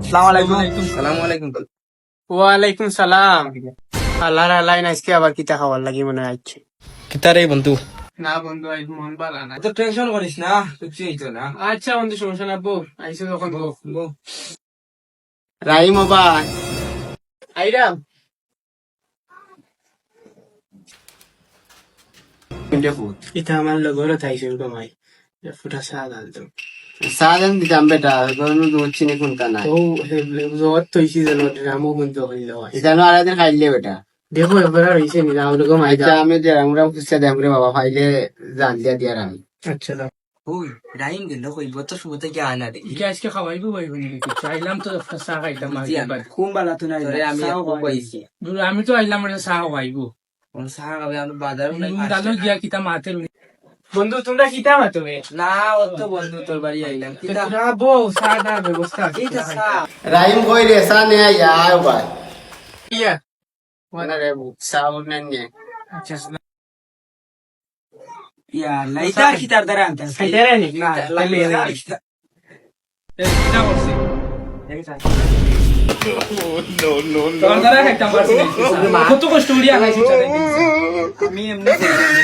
আসসালামু আলাইকুম। সালামু আলাইকুম। ওয়ালাইকুম সালাম। আল্লাহর আল্লাহ আজকে আবার কিতা খাবার লাগি মনে হচ্ছে। কিতারে বন্ধু? না বন্ধু আজ মন ভালো না। তো টেনশন করিস না, কিছু হইতো না। আচ্ছা বন্ধু সমস্যা না, বউ আইসো যখন বউ। বউ। রাহিম ওবাই আইরাম ইতা আমার লগর থাইছিল কমাই ফুটা চা ডালতো সাজান দিতাম বেটা, কোনো দুধ চিনি কোনটা নাই। ও জত তৈছি জানো রামও বন্ধু হইল এখানে আর একদিন খাইলে বেটা। দেখো এবার হইছে নি রাম রকম আইতা। আচ্ছা আমি যে আমরা খুঁজতে দেম রে বাবা, ফাইলে জান দিয়া দিয়ার আমি। আচ্ছা দাও ওই রাহিম গেল কইব তো শুতে কি আনা রে। কি আজকে খাওয়াইবো ভাইবো নি কি চাইলাম তো একটা চা খাইতাম আগে। কোন বালা তুই নাই তোরে আমি একটু কইছি। আমি তো আইলাম রে চা খাওয়াইবো। কোন সাহা হবে আমি বাজারও নাই। দালো গিয়া কিতা মাতের বন্ধু তোমরা কিতা মাতবে না ও তো বন্ধু তোর বাড়ি আইলাম। কিতা বউ চা না ব্যবস্থা আছে কিতা সা রাহিম কই রে, সা নে আইয়া আয় ভাই। ইয়া ওনা রে সা ওনা নে। আচ্ছা ইয়া লাইতা কিতার দ্বারা আনতা। খাইতারে নি না তাইলে কিতা করছিস তোর দ্বারা খাইতাম পারছিস কত কষ্ট করিয়া খাইছিস আমি এমনি কইছি।